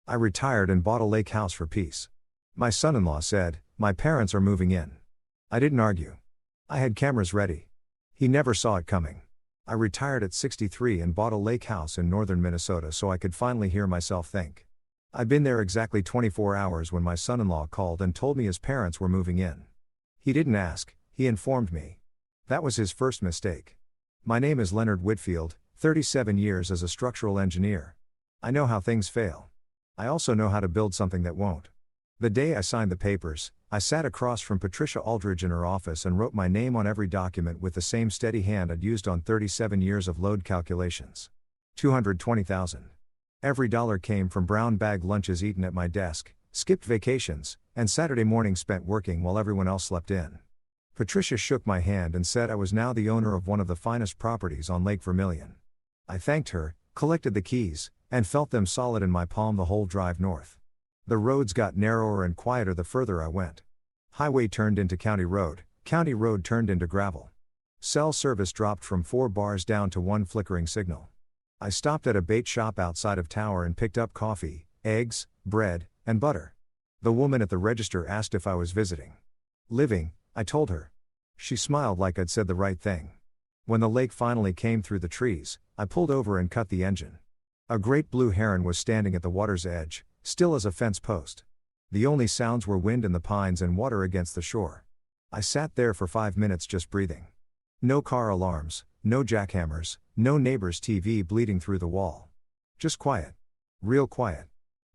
I retired and bought a lake house for peace. My son-in-law said, "My parents are moving in." I didn't argue. I had cameras ready. He never saw it coming. I retired at 63 and bought a lake house in northern Minnesota so I could finally hear myself think. I'd been there exactly 24 hours when my son-in-law called and told me his parents were moving in. He didn't ask, he informed me. That was his first mistake. My name is Leonard Whitfield, 37 years as a structural engineer. I know how things fail. I also know how to build something that won't. The day I signed the papers, I sat across from Patricia Aldridge in her office and wrote my name on every document with the same steady hand I'd used on 37 years of load calculations. 220,000. Every dollar came from brown bag lunches eaten at my desk, skipped vacations, and Saturday mornings spent working while everyone else slept in. Patricia shook my hand and said I was now the owner of one of the finest properties on Lake Vermilion. I thanked her, collected the keys, and felt them solid in my palm the whole drive north. The roads got narrower and quieter the further I went. Highway turned into county road turned into gravel. Cell service dropped from 4 bars down to 1 flickering signal. I stopped at a bait shop outside of Tower and picked up coffee, eggs, bread, and butter. The woman at the register asked if I was visiting. Living, I told her. She smiled like I'd said the right thing. When the lake finally came through the trees, I pulled over and cut the engine. A great blue heron was standing at the water's edge, still as a fence post. The only sounds were wind in the pines and water against the shore. I sat there for 5 minutes just breathing. No car alarms, no jackhammers, no neighbor's TV bleeding through the wall. Just quiet. Real quiet.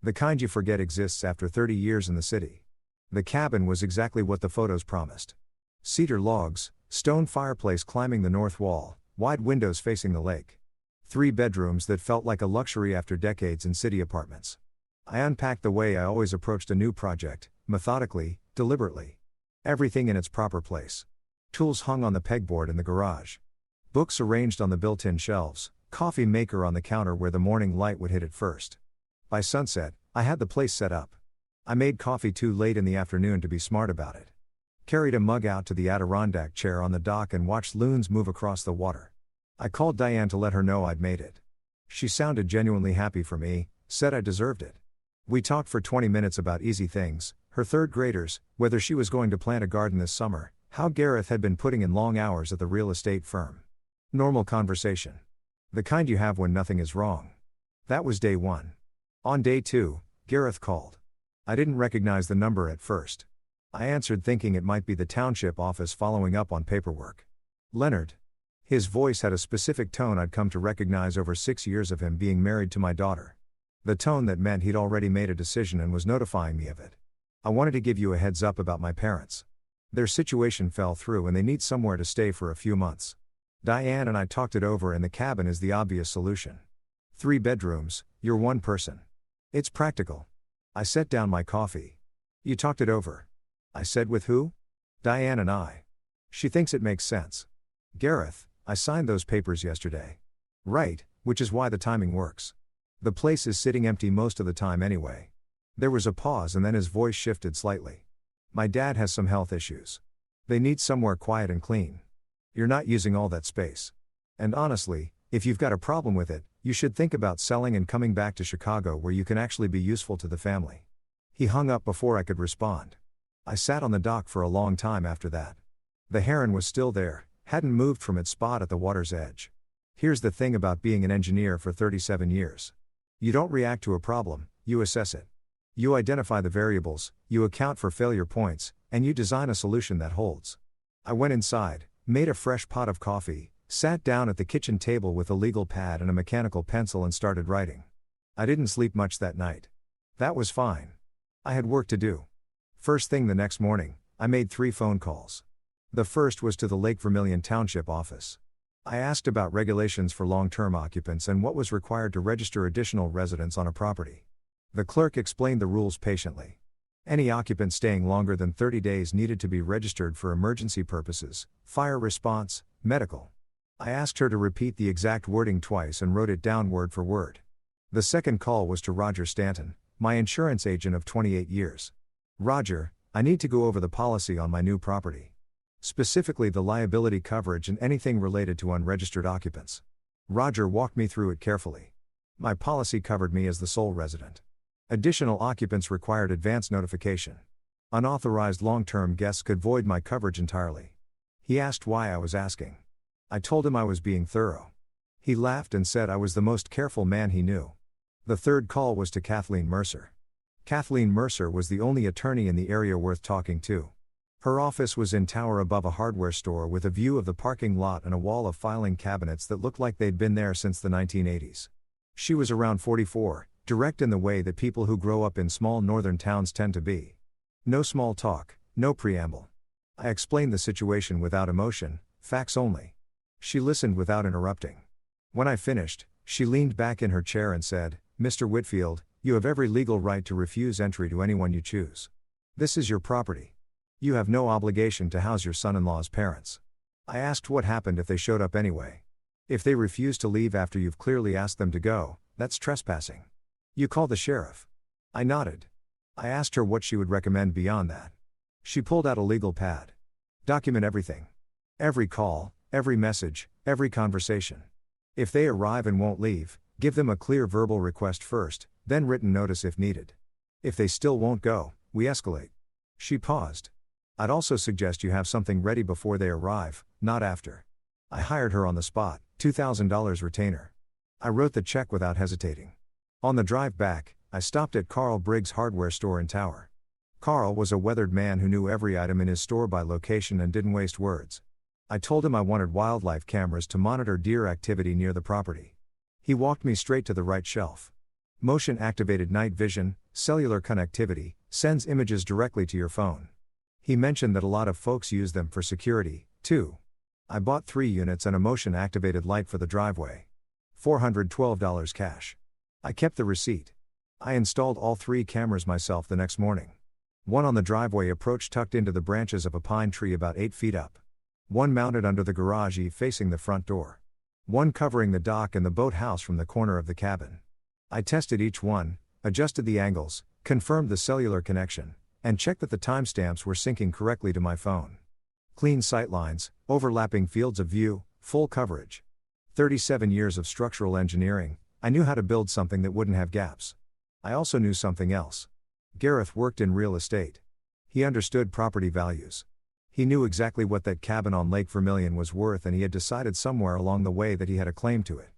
The kind you forget exists after 30 years in the city. The cabin was exactly what the photos promised. Cedar logs, stone fireplace climbing the north wall, wide windows facing the lake. 3 bedrooms that felt like a luxury after decades in city apartments. I unpacked the way I always approached a new project, methodically, deliberately. Everything in its proper place. Tools hung on the pegboard in the garage. Books arranged on the built-in shelves, coffee maker on the counter where the morning light would hit it first. By sunset, I had the place set up. I made coffee too late in the afternoon to be smart about it. Carried a mug out to the Adirondack chair on the dock and watched loons move across the water. I called Diane to let her know I'd made it. She sounded genuinely happy for me, said I deserved it. We talked for 20 minutes about easy things, her third graders, whether she was going to plant a garden this summer, how Gareth had been putting in long hours at the real estate firm. Normal conversation. The kind you have when nothing is wrong. That was day 1. On day 2, Gareth called. I didn't recognize the number at first. I answered thinking it might be the township office following up on paperwork. Leonard. His voice had a specific tone I'd come to recognize over 6 years of him being married to my daughter. The tone that meant he'd already made a decision and was notifying me of it. I wanted to give you a heads up about my parents. Their situation fell through and they need somewhere to stay for a few months. Diane and I talked it over and the cabin is the obvious solution. 3 bedrooms, you're 1 person. It's practical. I set down my coffee. You talked it over. I said with who? Diane and I. She thinks it makes sense. Gareth, I signed those papers yesterday. Right, which is why the timing works. The place is sitting empty most of the time anyway. There was a pause and then his voice shifted slightly. My dad has some health issues. They need somewhere quiet and clean. You're not using all that space. And honestly, if you've got a problem with it, you should think about selling and coming back to Chicago where you can actually be useful to the family. He hung up before I could respond. I sat on the dock for a long time after that. The heron was still there, hadn't moved from its spot at the water's edge. Here's the thing about being an engineer for 37 years. You don't react to a problem, you assess it. You identify the variables, you account for failure points, and you design a solution that holds. I went inside, made a fresh pot of coffee, sat down at the kitchen table with a legal pad and a mechanical pencil and started writing. I didn't sleep much that night. That was fine. I had work to do. First thing the next morning, I made 3 phone calls. The first was to the Lake Vermilion Township office. I asked about regulations for long-term occupants and what was required to register additional residents on a property. The clerk explained the rules patiently. Any occupant staying longer than 30 days needed to be registered for emergency purposes, fire response, medical. I asked her to repeat the exact wording twice and wrote it down word for word. The second call was to Roger Stanton, my insurance agent of 28 years. Roger, I need to go over the policy on my new property. Specifically the liability coverage and anything related to unregistered occupants. Roger walked me through it carefully. My policy covered me as the sole resident. Additional occupants required advance notification. Unauthorized long-term guests could void my coverage entirely. He asked why I was asking. I told him I was being thorough. He laughed and said I was the most careful man he knew. The third call was to Kathleen Mercer. Kathleen Mercer was the only attorney in the area worth talking to. Her office was in tower above a hardware store with a view of the parking lot and a wall of filing cabinets that looked like they'd been there since the 1980s. She was around 44, direct in the way that people who grow up in small northern towns tend to be. No small talk, no preamble. I explained the situation without emotion, facts only. She listened without interrupting. When I finished, she leaned back in her chair and said, "Mr. Whitfield, you have every legal right to refuse entry to anyone you choose. This is your property. You have no obligation to house your son-in-law's parents." I asked what happened if they showed up anyway. If they refuse to leave after you've clearly asked them to go, that's trespassing. You call the sheriff. I nodded. I asked her what she would recommend beyond that. She pulled out a legal pad. Document everything. Every call, every message, every conversation. If they arrive and won't leave, give them a clear verbal request first, then written notice if needed. If they still won't go, we escalate. She paused. I'd also suggest you have something ready before they arrive, not after. I hired her on the spot, $2,000 retainer. I wrote the check without hesitating. On the drive back, I stopped at Carl Briggs' hardware store in Tower. Carl was a weathered man who knew every item in his store by location and didn't waste words. I told him I wanted wildlife cameras to monitor deer activity near the property. He walked me straight to the right shelf. Motion-activated night vision, cellular connectivity, sends images directly to your phone. He mentioned that a lot of folks use them for security, too. I bought 3 units and a motion-activated light for the driveway. $412 cash. I kept the receipt. I installed all 3 cameras myself the next morning. One on the driveway approach tucked into the branches of a pine tree about 8 feet up. One mounted under the garage facing the front door. One covering the dock and the boathouse from the corner of the cabin. I tested each one, adjusted the angles, confirmed the cellular connection, and checked that the timestamps were syncing correctly to my phone. Clean sightlines, overlapping fields of view, full coverage. 37 years of structural engineering, I knew how to build something that wouldn't have gaps. I also knew something else. Gareth worked in real estate. He understood property values. He knew exactly what that cabin on Lake Vermilion was worth, and he had decided somewhere along the way that he had a claim to it.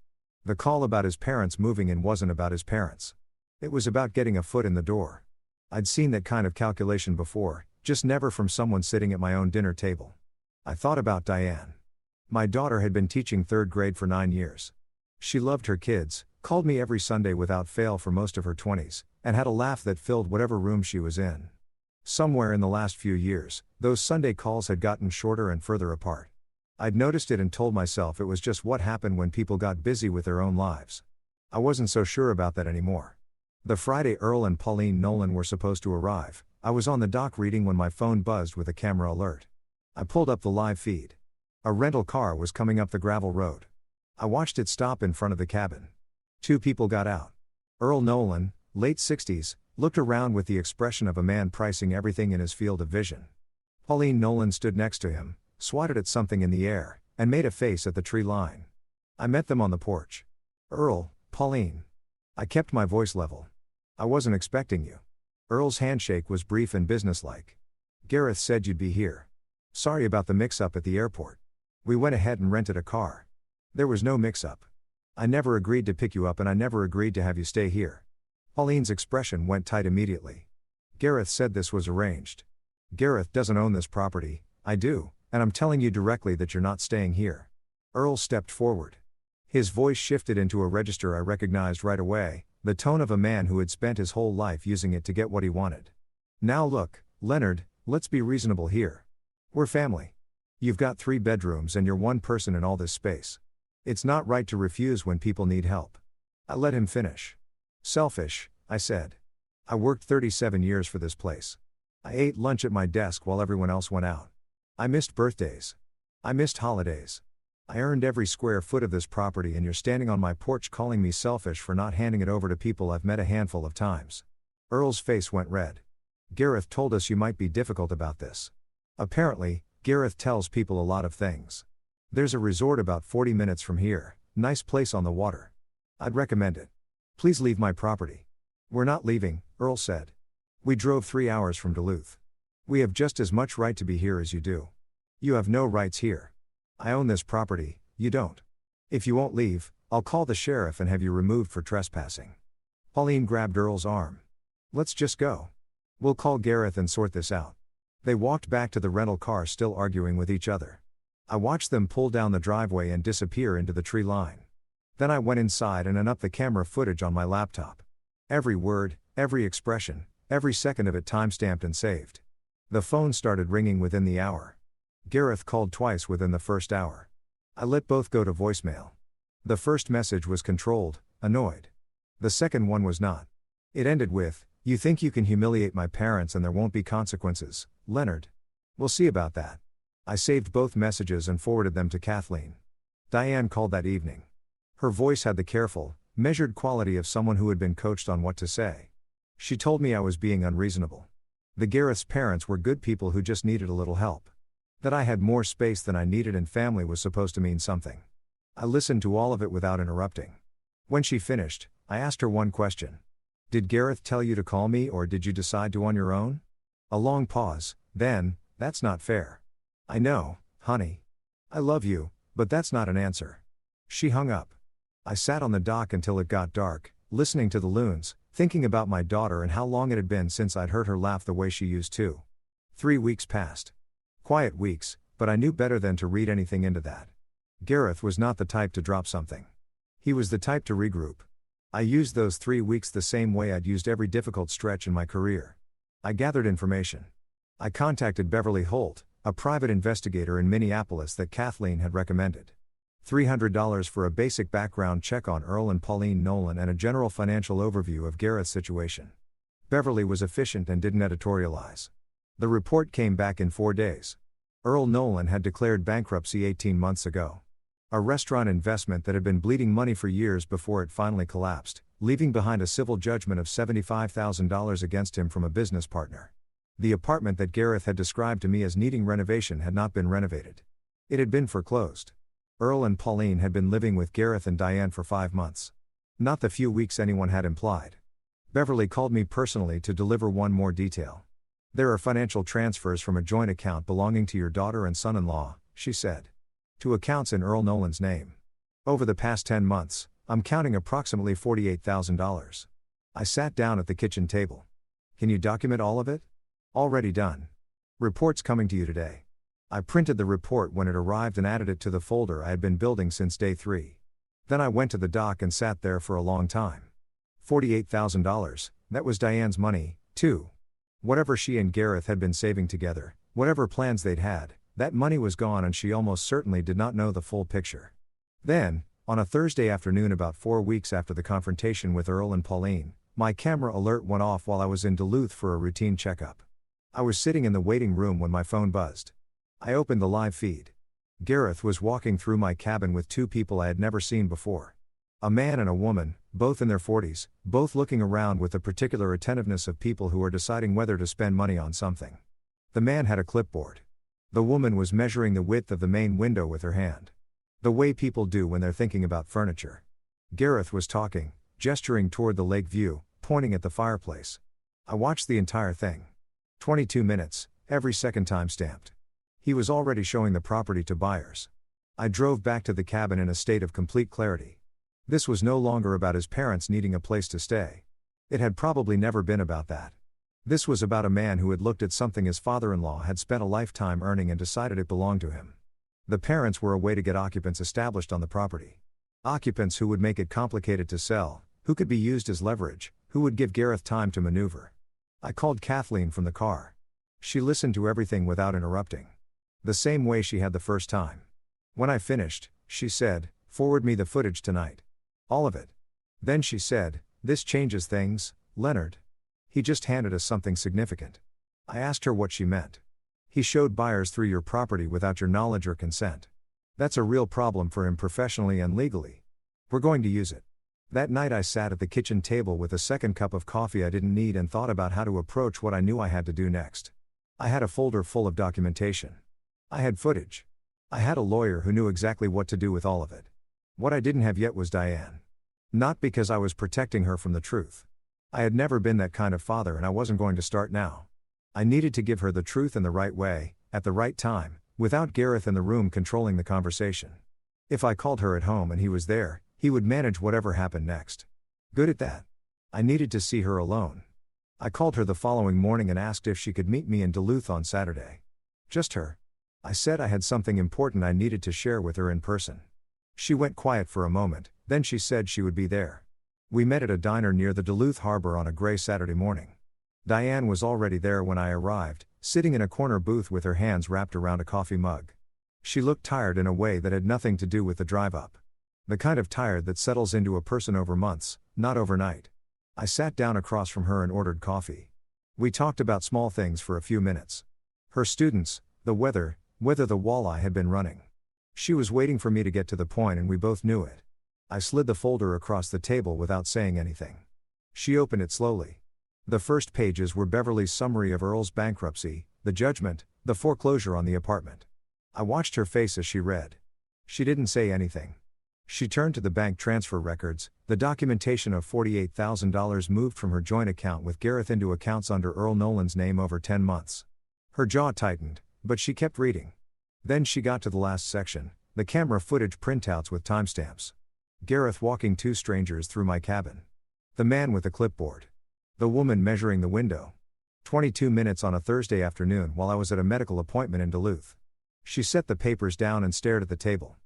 The call about his parents moving in wasn't about his parents. It was about getting a foot in the door. I'd seen that kind of calculation before, just never from someone sitting at my own dinner table. I thought about Diane. My daughter had been teaching 3rd grade for 9 years. She loved her kids, called me every Sunday without fail for most of her 20s, and had a laugh that filled whatever room she was in. Somewhere in the last few years, those Sunday calls had gotten shorter and further apart. I'd noticed it and told myself it was just what happened when people got busy with their own lives. I wasn't so sure about that anymore. The Friday Earl and Pauline Nolan were supposed to arrive. I was on the dock reading when my phone buzzed with a camera alert. I pulled up the live feed. A rental car was coming up the gravel road. I watched it stop in front of the cabin. 2 people got out. Earl Nolan, late 60s, looked around with the expression of a man pricing everything in his field of vision. Pauline Nolan stood next to him, swatted at something in the air, and made a face at the tree line. I met them on the porch. "Earl, Pauline." I kept my voice level. "I wasn't expecting you." Earl's handshake was brief and businesslike. "Gareth said you'd be here. Sorry about the mix-up at the airport. We went ahead and rented a car. There was no mix-up. I never agreed to pick you up and I never agreed to have you stay here." Pauline's expression went tight immediately. "Gareth said this was arranged. Gareth doesn't own this property, I do, and I'm telling you directly that you're not staying here." Earl stepped forward. His voice shifted into a register I recognized right away, the tone of a man who had spent his whole life using it to get what he wanted. "Now look, Leonard, let's be reasonable here. We're family. You've got 3 bedrooms and you're one person in all this space. It's not right to refuse when people need help." I let him finish. "Selfish," I said. "I worked 37 years for this place. I ate lunch at my desk while everyone else went out. I missed birthdays. I missed holidays. I earned every square foot of this property and you're standing on my porch calling me selfish for not handing it over to people I've met a handful of times." Earl's face went red. "Gareth told us you might be difficult about this. Apparently, Gareth tells people a lot of things. There's a resort about 40 minutes from here, nice place on the water. I'd recommend it. Please leave my property." "We're not leaving," Earl said. We drove 3 hours from Duluth. We have just as much right to be here as you do. You have no rights here. I own this property, you don't. If you won't leave, I'll call the sheriff and have you removed for trespassing. Pauline grabbed Earl's arm. Let's just go. We'll call Gareth and sort this out. They walked back to the rental car, still arguing with each other. I watched them pull down the driveway and disappear into the tree line. Then I went inside and up the camera footage on my laptop. Every word, every expression, every second of it timestamped and saved. The phone started ringing within the hour. Gareth called twice within the first hour. I let both go to voicemail. The first message was controlled, annoyed. The second one was not. It ended with, "You think you can humiliate my parents and there won't be consequences, Leonard? We'll see about that." I saved both messages and forwarded them to Kathleen. Diane called that evening. Her voice had the careful, measured quality of someone who had been coached on what to say. She told me I was being unreasonable. The Gareth's parents were good people who just needed a little help. That I had more space than I needed and family was supposed to mean something. I listened to all of it without interrupting. When she finished, I asked her one question. Did Gareth tell you to call me or did you decide to on your own? A long pause, then, that's not fair. I know, honey. I love you, but that's not an answer. She hung up. I sat on the dock until it got dark, listening to the loons, thinking about my daughter and how long it had been since I'd heard her laugh the way she used to. 3 weeks passed. Quiet weeks, but I knew better than to read anything into that. Gareth was not the type to drop something. He was the type to regroup. I used those 3 weeks the same way I'd used every difficult stretch in my career. I gathered information. I contacted Beverly Holt, a private investigator in Minneapolis that Kathleen had recommended. $300 for a basic background check on Earl and Pauline Nolan and a general financial overview of Gareth's situation. Beverly was efficient and didn't editorialize. The report came back in 4 days. Earl Nolan had declared bankruptcy 18 months ago. A restaurant investment that had been bleeding money for years before it finally collapsed, leaving behind a civil judgment of $75,000 against him from a business partner. The apartment that Gareth had described to me as needing renovation had not been renovated. It had been foreclosed. Earl and Pauline had been living with Gareth and Diane for 5 months. Not the few weeks anyone had implied. Beverly called me personally to deliver one more detail. There are financial transfers from a joint account belonging to your daughter and son-in-law, she said, to accounts in Earl Nolan's name. Over the past 10 months, I'm counting approximately $48,000. I sat down at the kitchen table. Can you document all of it? Already done. Reports coming to you today. I printed the report when it arrived and added it to the folder I had been building since day 3. Then I went to the dock and sat there for a long time. $48,000, that was Diane's money, too. Whatever she and Gareth had been saving together, whatever plans they'd had, that money was gone and she almost certainly did not know the full picture. Then, on a Thursday afternoon about 4 weeks after the confrontation with Earl and Pauline, my camera alert went off while I was in Duluth for a routine checkup. I was sitting in the waiting room when my phone buzzed. I opened the live feed. Gareth was walking through my cabin with 2 people I had never seen before. A man and a woman, both in their 40s, both looking around with the particular attentiveness of people who are deciding whether to spend money on something. The man had a clipboard. The woman was measuring the width of the main window with her hand. The way people do when they're thinking about furniture. Gareth was talking, gesturing toward the lake view, pointing at the fireplace. I watched the entire thing. 22 minutes, every second time stamped. He was already showing the property to buyers. I drove back to the cabin in a state of complete clarity. This was no longer about his parents needing a place to stay. It had probably never been about that. This was about a man who had looked at something his father-in-law had spent a lifetime earning and decided it belonged to him. The parents were a way to get occupants established on the property. Occupants who would make it complicated to sell, who could be used as leverage, who would give Gareth time to maneuver. I called Kathleen from the car. She listened to everything without interrupting. The same way she had the first time. When I finished, she said, "Forward me the footage tonight. All of it." Then she said, "This changes things, Leonard. He just handed us something significant." I asked her what she meant. "He showed buyers through your property without your knowledge or consent. That's a real problem for him professionally and legally. We're going to use it." That night I sat at the kitchen table with a second cup of coffee I didn't need and thought about how to approach what I knew I had to do next. I had a folder full of documentation. I had footage. I had a lawyer who knew exactly what to do with all of it. What I didn't have yet was Diane. Not because I was protecting her from the truth. I had never been that kind of father and I wasn't going to start now. I needed to give her the truth in the right way, at the right time, without Gareth in the room controlling the conversation. If I called her at home and he was there, he would manage whatever happened next. Good at that. I needed to see her alone. I called her the following morning and asked if she could meet me in Duluth on Saturday. Just her. I said I had something important I needed to share with her in person. She went quiet for a moment, then she said she would be there. We met at a diner near the Duluth harbor on a gray Saturday morning. Diane was already there when I arrived, sitting in a corner booth with her hands wrapped around a coffee mug. She looked tired in a way that had nothing to do with the drive up. The kind of tired that settles into a person over months, not overnight. I sat down across from her and ordered coffee. We talked about small things for a few minutes. Her students, the weather, whether the walleye had been running. She was waiting for me to get to the point and we both knew it. I slid the folder across the table without saying anything. She opened it slowly. The first pages were Beverly's summary of Earl's bankruptcy, the judgment, the foreclosure on the apartment. I watched her face as she read. She didn't say anything. She turned to the bank transfer records, the documentation of $48,000 moved from her joint account with Gareth into accounts under Earl Nolan's name over 10 months. Her jaw tightened, but she kept reading. Then she got to the last section, the camera footage printouts with timestamps. Gareth walking two strangers through my cabin. The man with the clipboard. The woman measuring the window. 22 minutes on a Thursday afternoon while I was at a medical appointment in Duluth. She set the papers down and stared at the table.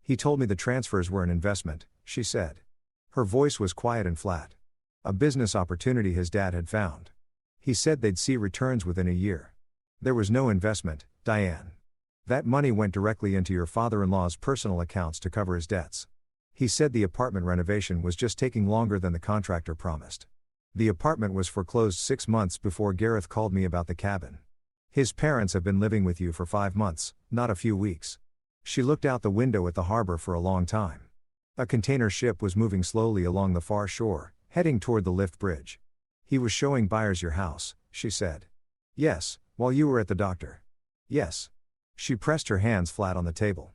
He told me the transfers were an investment, she said. Her voice was quiet and flat. A business opportunity his dad had found. He said they'd see returns within a year. There was no investment, Diane. That money went directly into your father-in-law's personal accounts to cover his debts. He said the apartment renovation was just taking longer than the contractor promised. The apartment was foreclosed 6 months before Gareth called me about the cabin. His parents have been living with you for 5 months, not a few weeks. She looked out the window at the harbor for a long time. A container ship was moving slowly along the far shore, heading toward the lift bridge. He was showing buyers your house, she said. Yes, while you were at the doctor. Yes. She pressed her hands flat on the table.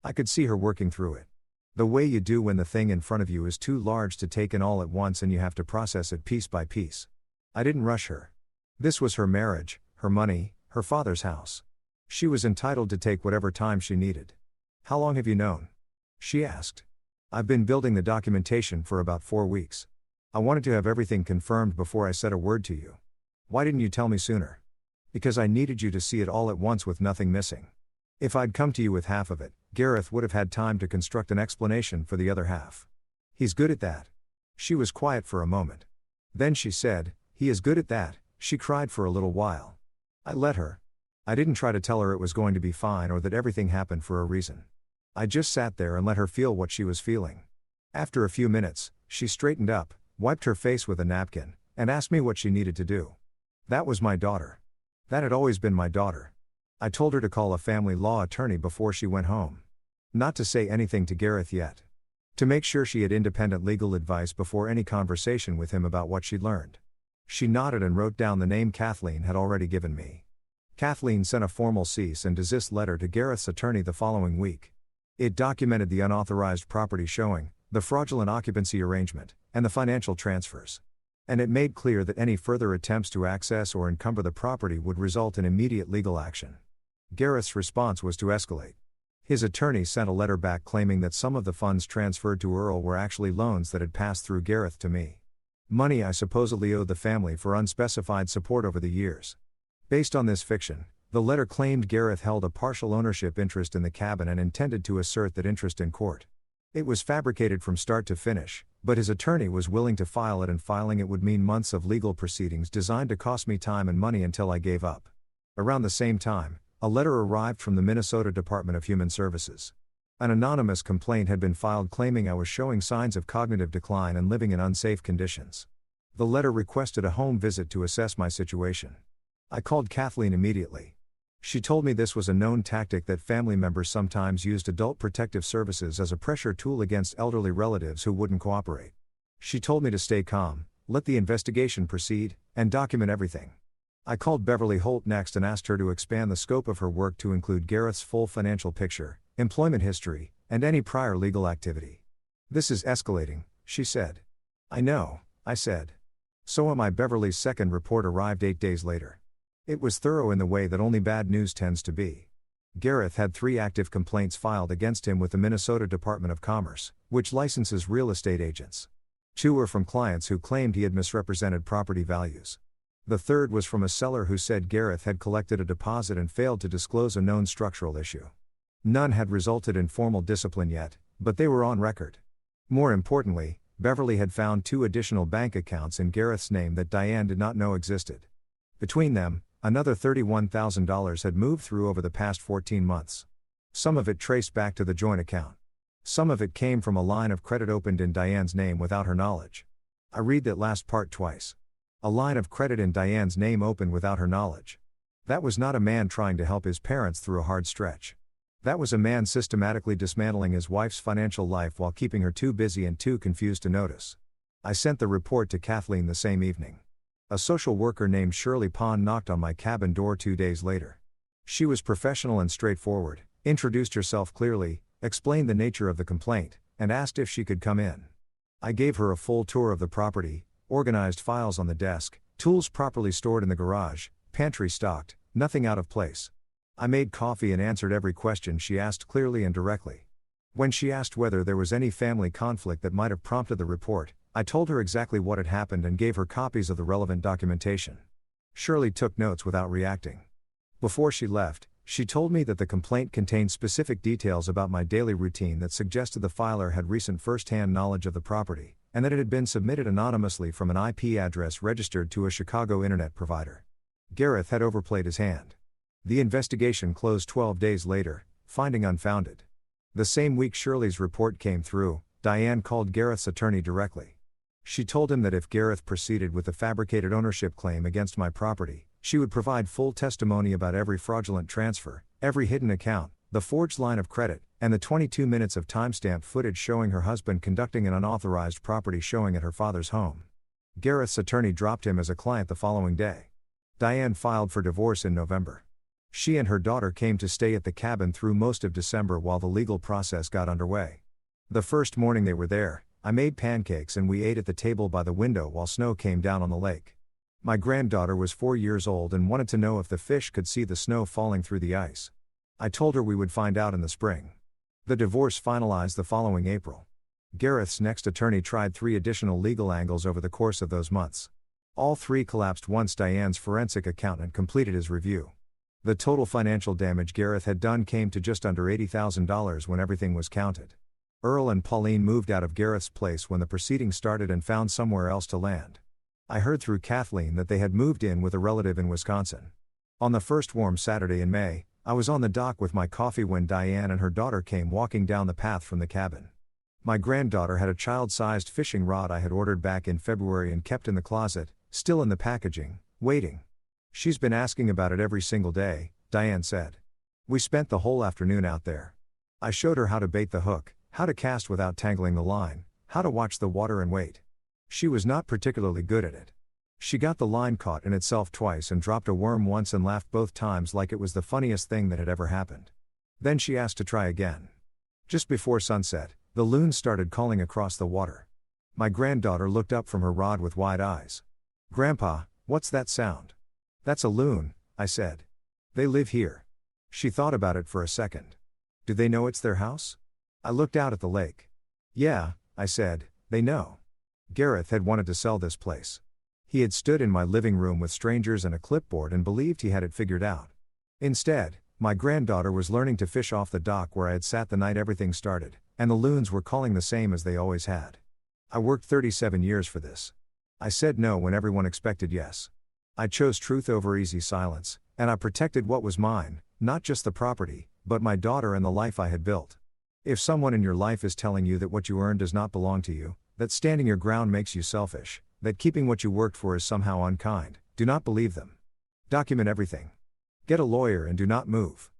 I could see her working through it. The way you do when the thing in front of you is too large to take in all at once and you have to process it piece by piece. I didn't rush her. This was her marriage, her money, her father's house. She was entitled to take whatever time she needed. How long have you known? She asked. I've been building the documentation for about 4 weeks. I wanted to have everything confirmed before I said a word to you. Why didn't you tell me sooner? Because I needed you to see it all at once with nothing missing. If I'd come to you with half of it, Gareth would have had time to construct an explanation for the other half. He's good at that. She was quiet for a moment. Then she said, he is good at that. She cried for a little while. I let her. I didn't try to tell her it was going to be fine or that everything happened for a reason. I just sat there and let her feel what she was feeling. After a few minutes, she straightened up, wiped her face with a napkin, and asked me what she needed to do. That was my daughter. That had always been my daughter. I told her to call a family law attorney before she went home. Not to say anything to Gareth yet. To make sure she had independent legal advice before any conversation with him about what she'd learned. She nodded and wrote down the name Kathleen had already given me. Kathleen sent a formal cease and desist letter to Gareth's attorney the following week. It documented the unauthorized property showing, the fraudulent occupancy arrangement, and the financial transfers. And it made clear that any further attempts to access or encumber the property would result in immediate legal action. Gareth's response was to escalate. His attorney sent a letter back claiming that some of the funds transferred to Earl were actually loans that had passed through Gareth to me. Money I supposedly owed the family for unspecified support over the years. Based on this fiction, the letter claimed Gareth held a partial ownership interest in the cabin and intended to assert that interest in court. It was fabricated from start to finish, but his attorney was willing to file it, and filing it would mean months of legal proceedings designed to cost me time and money until I gave up. Around the same time, a letter arrived from the Minnesota Department of Human Services. An anonymous complaint had been filed claiming I was showing signs of cognitive decline and living in unsafe conditions. The letter requested a home visit to assess my situation. I called Kathleen immediately. She told me this was a known tactic that family members sometimes used adult protective services as a pressure tool against elderly relatives who wouldn't cooperate. She told me to stay calm, let the investigation proceed, and document everything. I called Beverly Holt next and asked her to expand the scope of her work to include Gareth's full financial picture, employment history, and any prior legal activity. This is escalating, she said. I know, I said. So am I. Beverly's second report arrived 8 days later. It was thorough in the way that only bad news tends to be. Gareth had 3 active complaints filed against him with the Minnesota Department of Commerce, which licenses real estate agents. 2 were from clients who claimed he had misrepresented property values. The third was from a seller who said Gareth had collected a deposit and failed to disclose a known structural issue. None had resulted in formal discipline yet, but they were on record. More importantly, Beverly had found 2 additional bank accounts in Gareth's name that Diane did not know existed. Between them, another $31,000 had moved through over the past 14 months. Some of it traced back to the joint account. Some of it came from a line of credit opened in Diane's name without her knowledge. I read that last part twice. A line of credit in Diane's name opened without her knowledge. That was not a man trying to help his parents through a hard stretch. That was a man systematically dismantling his wife's financial life while keeping her too busy and too confused to notice. I sent the report to Kathleen the same evening. A social worker named Shirley Pond knocked on my cabin door 2 days later. She was professional and straightforward, introduced herself clearly, explained the nature of the complaint, and asked if she could come in. I gave her a full tour of the property, organized files on the desk, tools properly stored in the garage, pantry stocked, nothing out of place. I made coffee and answered every question she asked clearly and directly. When she asked whether there was any family conflict that might have prompted the report, I told her exactly what had happened and gave her copies of the relevant documentation. Shirley took notes without reacting. Before she left, she told me that the complaint contained specific details about my daily routine that suggested the filer had recent first-hand knowledge of the property, and that it had been submitted anonymously from an IP address registered to a Chicago internet provider. Gareth had overplayed his hand. The investigation closed 12 days later, finding unfounded. The same week Shirley's report came through, Diane called Gareth's attorney directly. She told him that if Gareth proceeded with the fabricated ownership claim against my property, she would provide full testimony about every fraudulent transfer, every hidden account, the forged line of credit, and the 22 minutes of timestamped footage showing her husband conducting an unauthorized property showing at her father's home. Gareth's attorney dropped him as a client the following day. Diane filed for divorce in November. She and her daughter came to stay at the cabin through most of December while the legal process got underway. The first morning they were there, I made pancakes and we ate at the table by the window while snow came down on the lake. My granddaughter was 4 years old and wanted to know if the fish could see the snow falling through the ice. I told her we would find out in the spring. The divorce finalized the following April. Gareth's next attorney tried 3 additional legal angles over the course of those months. All 3 collapsed once Diane's forensic accountant completed his review. The total financial damage Gareth had done came to just under $80,000 when everything was counted. Earl and Pauline moved out of Gareth's place when the proceedings started and found somewhere else to land. I heard through Kathleen that they had moved in with a relative in Wisconsin. On the first warm Saturday in May, I was on the dock with my coffee when Diane and her daughter came walking down the path from the cabin. My granddaughter had a child-sized fishing rod I had ordered back in February and kept in the closet, still in the packaging, waiting. "She's been asking about it every single day," Diane said. "We spent the whole afternoon out there. I showed her how to bait the hook, how to cast without tangling the line, how to watch the water and wait. She was not particularly good at it. She got the line caught in itself twice and dropped a worm once and laughed both times like it was the funniest thing that had ever happened. Then she asked to try again. Just before sunset, the loons started calling across the water. My granddaughter looked up from her rod with wide eyes. "Grandpa, what's that sound?" "That's a loon," I said. "They live here." She thought about it for a second. "Do they know it's their house?" I looked out at the lake. "Yeah," I said, "they know." Gareth had wanted to sell this place. He had stood in my living room with strangers and a clipboard and believed he had it figured out. Instead, my granddaughter was learning to fish off the dock where I had sat the night everything started, and the loons were calling the same as they always had. I worked 37 years for this. I said no when everyone expected yes. I chose truth over easy silence, and I protected what was mine, not just the property, but my daughter and the life I had built. If someone in your life is telling you that what you earn does not belong to you, that standing your ground makes you selfish, that keeping what you worked for is somehow unkind, do not believe them. Document everything. Get a lawyer and do not move.